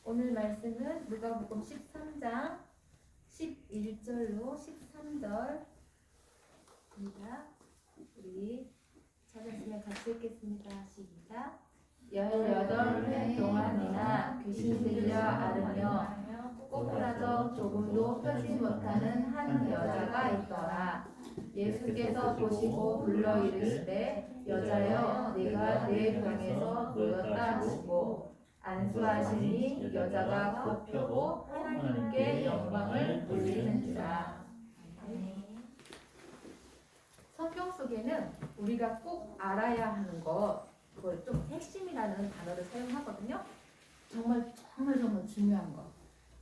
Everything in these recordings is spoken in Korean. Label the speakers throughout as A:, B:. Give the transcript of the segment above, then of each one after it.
A: 오늘 말씀은 누가복음 13장 11절로 13절입니다. 우리 찾았으면 같이 읽겠습니다. 시작. 18해 동안이나 귀신 들려 앓으며 꼬부라져 조금도 펴지 못하는 한 여자가 있더라. 예수께서 보시고 불러 이르시되 여자여 네가 내 병에서 놓였다 하시고 안수하시니 여자가 곧 펴고 하나님께 영광을 돌리는지라. 성경 속에는 우리가 꼭 알아야 하는 것, 그걸 좀 핵심이라는 단어를 사용하거든요. 정말 중요한 것.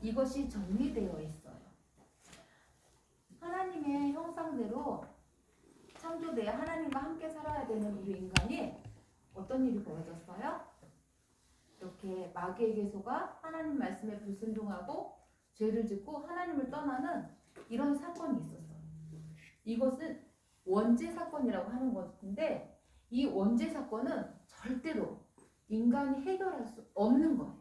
A: 이것이 정리되어 있어요. 하나님의 형상대로 창조되어 하나님과 함께 살아야 되는 우리 인간이 어떤 일이 벌어졌어요? 이렇게 마귀의 계소가 하나님 말씀에 불순종하고 죄를 짓고 하나님을 떠나는 이런 사건이 있었어요. 이것은 원죄 사건이라고 하는 것인데 이 원죄 사건은 절대로 인간이 해결할 수 없는 거예요.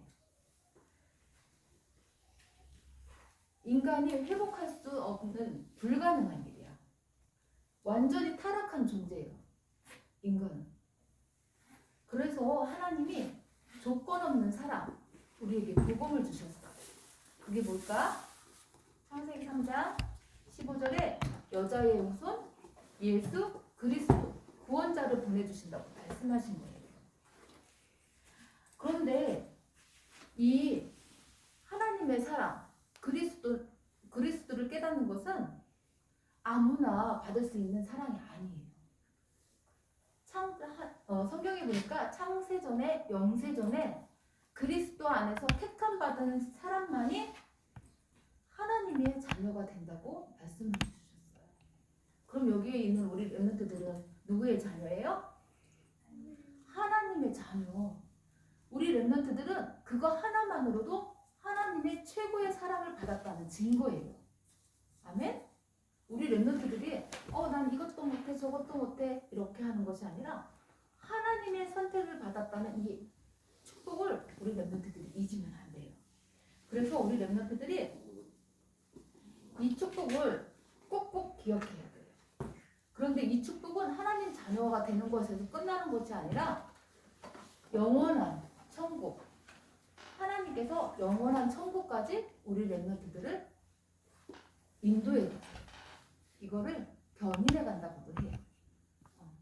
A: 인간이 회복할 수 없는 불가능한 일이야. 완전히 타락한 존재예요. 인간은. 그래서 하나님이 조건 없는 사랑, 우리에게 복음을 주셨어요. 그게 뭘까? 창세기 3장 15절에 여자의 후손 예수 그리스도 구원자를 보내주신다고 말씀하신 거예요. 그런데 이 하나님의 사랑, 그리스도를 깨닫는 것은 아무나 받을 수 있는 사랑이 아니에요. 성경에 보니까 창세전에 영세전에 그리스도 안에서 택함받은 사람만이 하나님의 자녀가 된다고 말씀을 주셨어요. 그럼 여기에 있는 우리 렘넌트들은 누구의 자녀예요? 하나님의 자녀. 우리 렘넌트들은 그거 하나만으로도 하나님의 최고의 사랑을 받았다는 증거예요. 아멘? 우리 렘넌트들이 난 이것도 못해 저것도 못해 이렇게 하는 것이 아니라 하나님의 선택을 받았다는 이 축복을 우리 렘넌트들이 잊으면 안 돼요. 그래서 우리 렘넌트들이 이 축복을 꼭꼭 기억해야 돼요. 그런데 이 축복은 하나님 자녀가 되는 것에서 끝나는 것이 아니라 영원한 천국, 하나님께서 영원한 천국까지 우리 렘넌트들을 인도해 줘요. 이거를 견인해 간다고도 해요.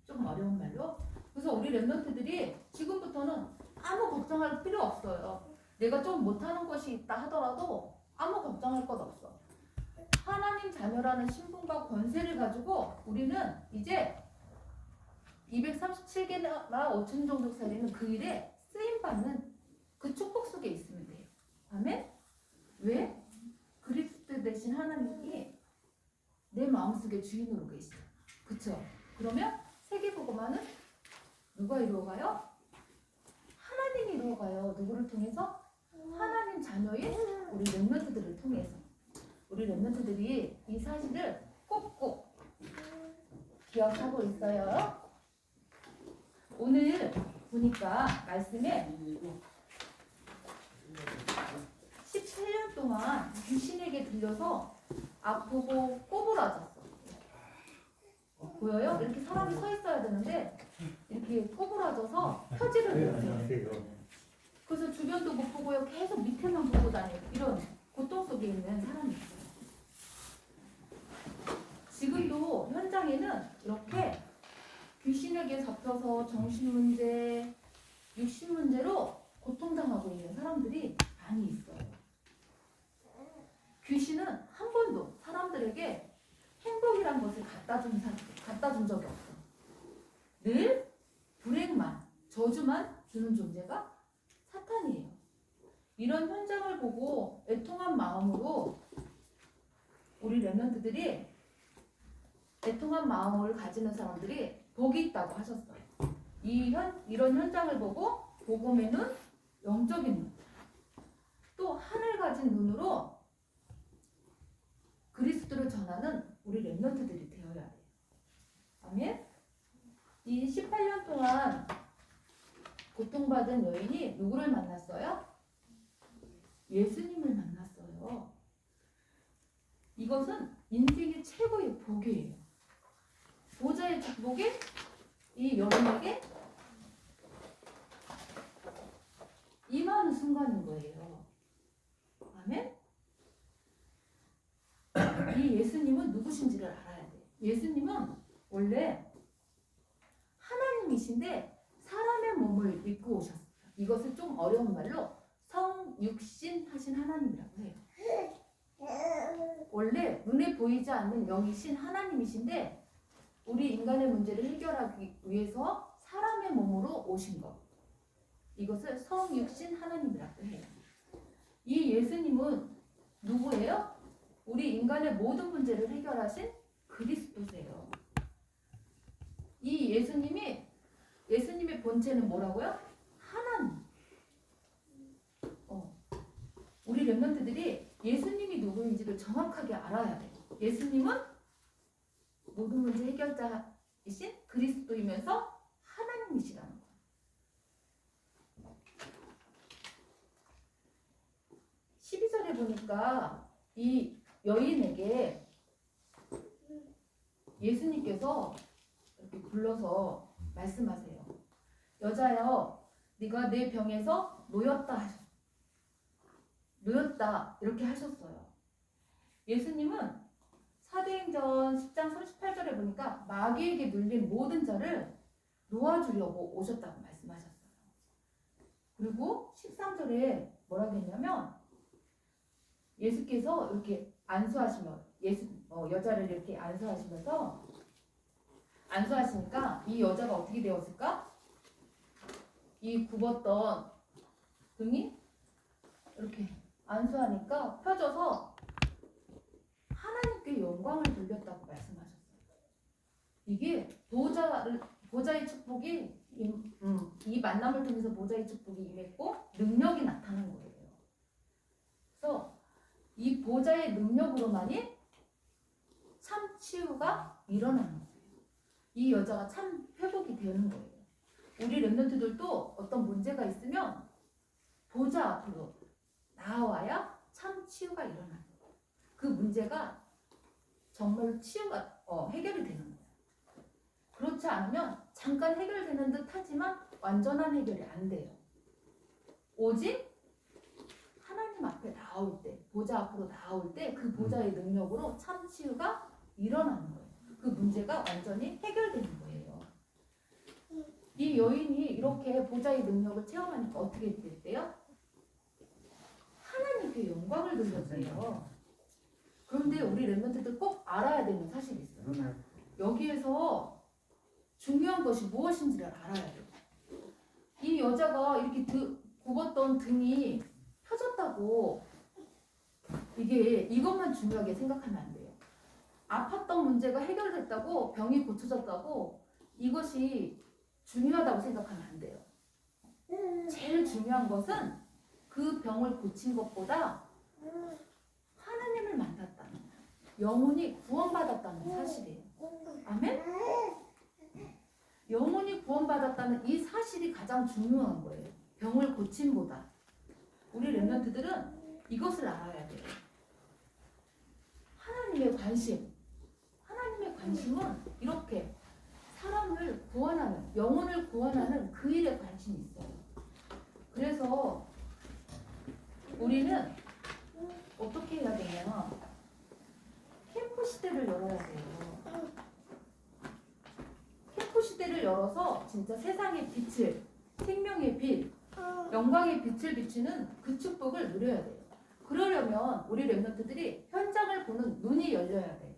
A: 좀 어려운 말로. 그래서 우리 렘넌트들이 지금부터는 아무 걱정할 필요 없어요. 내가 좀 못하는 것이 있다 하더라도 아무 걱정할 것 없어. 하나님 자녀라는 신분과 권세를 가지고 우리는 이제 237개나 5천 종족 살리는 그 일에 쓰임받는 그 축복 속에 있으면 돼요. 아멘? 왜? 그리스도 대신 하나님이 내 마음속에 주인으로 계시죠. 그쵸? 그러면 세계복음화는 누가 이루어가요? 하나님이 이루어가요. 누구를 통해서? 하나님 자녀인 우리 렘넌트들을 통해서. 우리 렘넌트들이 이 사실을 꼭꼭 기억하고 있어요. 오늘 보니까 말씀에 18년 동안 귀신에게 들려서 아프고 꼬부라졌어. 보여요? 이렇게 사람이 서 있어야 되는데 이렇게 꼬부라져서 펴지를 못해요. 그래서 주변도 못 보고요. 계속 밑에만 보고 다니고 이런 고통 속에 있는 사람이 있어요. 지금도 현장에는 이렇게 귀신에게 잡혀서 정신문제, 육신문제로 고통당하고 있는 사람들이 많이 있어요. 귀신은 한 번도 사람들에게 행복이란 것을 갖다 준 적이 없어. 늘 불행만, 저주만 주는 존재가 사탄이에요. 이런 현장을 보고 애통한 마음으로 우리 렘넌트들이 애통한 마음을 가지는 사람들이 복이 있다고 하셨어요. 이런 현장을 보고 복음에는 영적인 눈, 또 하늘 가진 눈으로 그리스도를 전하는 우리 렘넌트들이 되어야 돼요. 아멘? 이 18년 동안 고통받은 여인이 누구를 만났어요? 예수님을 만났어요. 이것은 인생의 최고의 복이에요. 보좌의 축복이 이 여인에게 임하는 순간인 거예요. 아멘? 이 예수님은 누구신지를 알아야 돼. 예수님은 원래 하나님이신데 사람의 몸을 입고 오셨어요. 이것을 좀 어려운 말로 성육신 하신 하나님이라고 해요. 원래 눈에 보이지 않는 영이신 하나님이신데 우리 인간의 문제를 해결하기 위해서 사람의 몸으로 오신 것. 이것을 성육신 하나님이라고 해요. 이 예수님은 누구예요? 우리 인간의 모든 문제를 해결하신 그리스도세요. 이 예수님의 본체는 뭐라고요? 하나님. 우리 렘넌트들이 예수님이 누구인지를 정확하게 알아야 돼요. 예수님은 모든 문제 해결자이신 그리스도이면서 하나님이시라는 거예요. 12절에 보니까 이 여인에게 예수님께서 이렇게 불러서 말씀하세요. 여자여, 네가 내 병에서 놓였다 이렇게 하셨어요. 예수님은 사도행전 10장 38절에 보니까 마귀에게 눌린 모든 자를 놓아주려고 오셨다고 말씀하셨어요. 그리고 13절에 뭐라고 했냐면 예수께서 이렇게 안수하시면 여자를 이렇게 안수하시니까 이 여자가 어떻게 되었을까? 이 굽었던 등이 이렇게 안수하니까 펴져서 하나님께 영광을 돌렸다고 말씀하셨어요. 이게 보좌의 축복이 이 만남을 통해서 보좌의 축복이 임했고 능력이 나타난 거예요. 그래서 이 보좌의 능력으로만이 참 치유가 일어나는 거예요. 이 여자가 참 회복이 되는 거예요. 우리 렘넌트들도 어떤 문제가 있으면 보좌 앞으로 나와야 참 치유가 일어나는 거예요. 그 문제가 정말 치유가 해결이 되는 거예요. 그렇지 않으면 잠깐 해결되는 듯 하지만 완전한 해결이 안 돼요. 오직 하나님 앞에 나올 때, 보좌 앞으로 나올 때 그 보좌의 능력으로 참 치유가 일어나는 거예요. 그 문제가 완전히 해결되는 거예요. 이 여인이 이렇게 보좌의 능력을 체험하니까 어떻게 됐대요? 하나님께 영광을 돌렸대요. 그런데 우리 렘넌트들 꼭 알아야 되는 사실이 있어요. 여기에서 중요한 것이 무엇인지를 알아야 돼요. 이 여자가 이렇게 굽었던 등이 펴졌다고 이것만 중요하게 생각하면 안 돼요. 아팠던 문제가 해결됐다고 병이 고쳐졌다고 이것이 중요하다고 생각하면 안 돼요. 제일 중요한 것은 그 병을 고친 것보다 하나님을 만났다는 영혼이 구원받았다는 사실이에요. 아멘? 영혼이 구원받았다는 이 사실이 가장 중요한 거예요. 병을 고침보다. 우리 렘넌트들은 이것을 알아야 돼요. 하나님의 관심은 이렇게 사람을 구원하는, 영혼을 구원하는 그 일에 관심이 있어요. 그래서 우리는 어떻게 해야 되냐? 캠프 시대를 열어야 돼요. 캠프 시대를 열어서 진짜 세상의 빛을, 생명의 빛, 영광의 빛을 비추는 그 축복을 누려야 돼요. 그러려면 우리 렘넌트들이 현장을 보는 눈이 열려야 돼.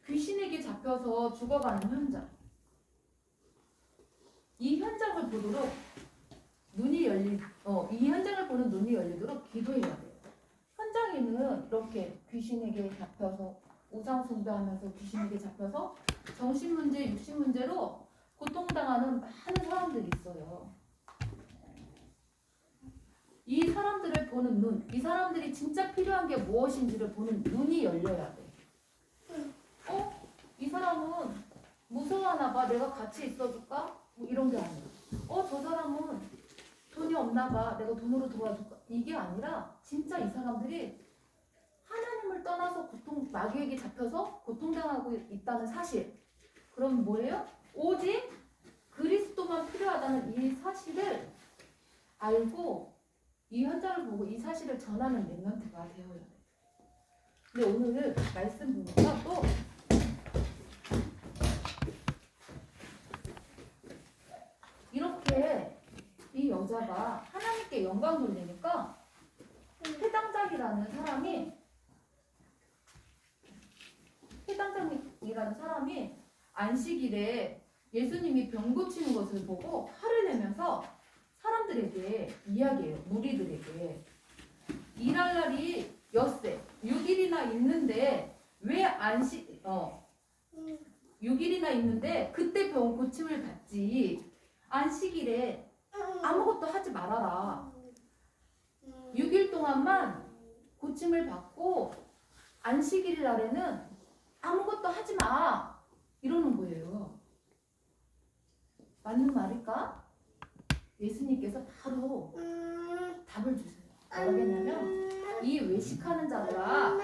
A: 귀신에게 잡혀서 죽어가는 현장. 이 현장을 보도록 이 현장을 보는 눈이 열리도록 기도해야 돼요. 현장에는 이렇게 귀신에게 잡혀서 우상 숭배하면서 귀신에게 잡혀서 정신 문제, 육신 문제로 고통당하는 많은 사람들이 있어요. 이 사람들을 보는 눈, 이 사람들이 진짜 필요한 게 무엇인지를 보는 눈이 열려야 돼. 이 사람은 무서워하나 봐. 내가 같이 있어줄까? 뭐 이런 게 아니야. 저 사람은 돈이 없나 봐. 내가 돈으로 도와줄까? 이게 아니라 진짜 이 사람들이 하나님을 떠나서 마귀에게 잡혀서 고통당하고 있다는 사실. 그럼 뭐예요? 오직 그리스도만 필요하다는 이 사실을 알고 이 현장을 보고 이 사실을 전하는 렘넌트가 되어야 돼요. 근데 오늘 말씀 보니까 또 이렇게 이 여자가 하나님께 영광 돌리니까 해당장이라는 사람이 안식일에 예수님이 병 고치는 것을 보고 화를 내면서 사람들에게 이야기해요. 무리들에게. 일할 날이 엿새 6일이나 있는데 왜 6일이나 있는데 그때 병 고침을 받지 안식일에 아무것도 하지 말아라. 6일 동안만 고침을 받고 안식일 날에는 아무것도 하지 마. 이러는 거예요. 맞는 말일까? 예수님께서 바로 답을 주세요. 뭐라고 했냐면 이 외식하는 자들아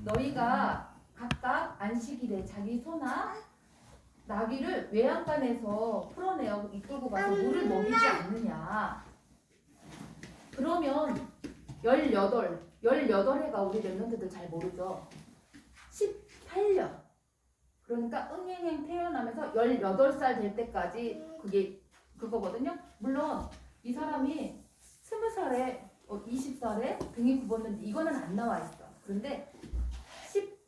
A: 너희가 각각 안식일에 자기 소나 나귀를 외양간에서 풀어내어 이끌고 가서 물을 먹이지 않느냐. 그러면 18해가 우리 렘넌트들 잘 모르죠. 18년. 그러니까 응행행 태어나면서 18살 될 때까지 그게 그거거든요. 물론 이 사람이 20살에 20살에 등이 굽었는데 이거는 안 나와 있어. 그런데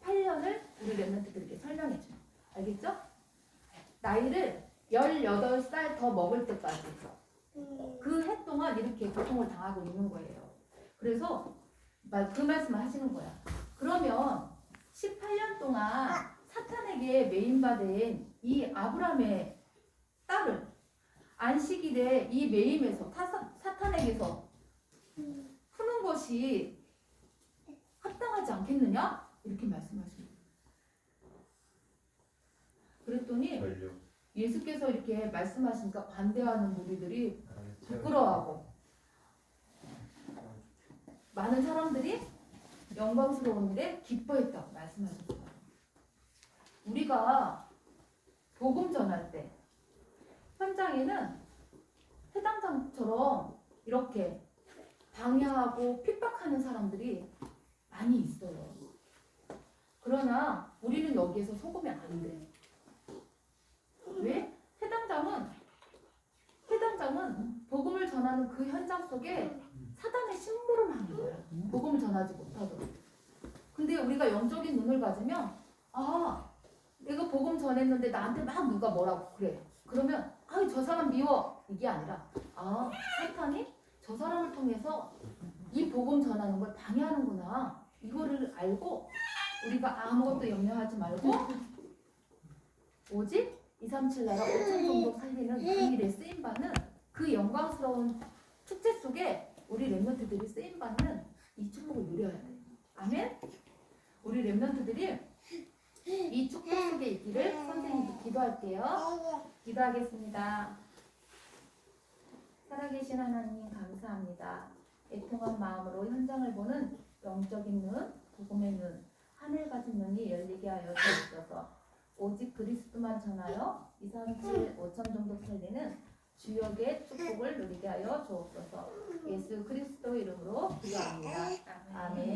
A: 18년을 우리 렘넌트들에게 설명해 줘요. 알겠죠? 나이를 18살 더 먹을 때까지 그 해 동안 이렇게 고통을 당하고 있는 거예요. 그래서 그 말씀을 하시는 거야. 그러면 18년 동안 사탄에게 매임받은 이 아브라함의 딸을 안식일에 이 매임에서 사탄에게서 푸는 것이 합당하지 않겠느냐? 이렇게 말씀하십니다. 그랬더니 예수께서 이렇게 말씀하시니까 반대하는 무리들이 부끄러워하고 많은 사람들이 영광스러운 일에 기뻐했다고 말씀하셨어요. 우리가 복음 전할 때 현장에는 해당장처럼 이렇게 방해하고 핍박하는 사람들이 많이 있어요. 그러나 우리는 여기에서 속으면 안 돼. 왜? 해당장은 복음을 전하는 그 현장 속에 사단의 심부름하는 거야. 복음을 전하지 못하도록. 근데 우리가 영적인 눈을 가지면 내가 복음 전했는데 나한테 막 누가 뭐라고 그래. 그러면 저 사람 미워. 이게 아니라 사탄이 저 사람을 통해서 이 복음 전하는 걸 방해하는구나. 이거를 알고 우리가 아무것도 염려하지 말고 오직 237 나라 5천 종족 살리는 그 일에 쓰임받는 그 영광스러운 축제 속에 우리 렘넌트들이 쓰임받는 이 축복을 누려야 돼. 아멘? 우리 렘넌트들이 이 축복 속에 있기를 선생님께 기도할게요. 기도하겠습니다. 살아계신 하나님 감사합니다. 애통한 마음으로 현장을 보는 영적인 눈, 복음의 눈, 하늘 같은 눈이 열리게 하여 주옵소서. 오직 그리스도만 전하여 237 5천 종족 살리는 주역의 축복을 누리게 하여 주옵소서. 예수 그리스도 이름으로 기도합니다. 아멘.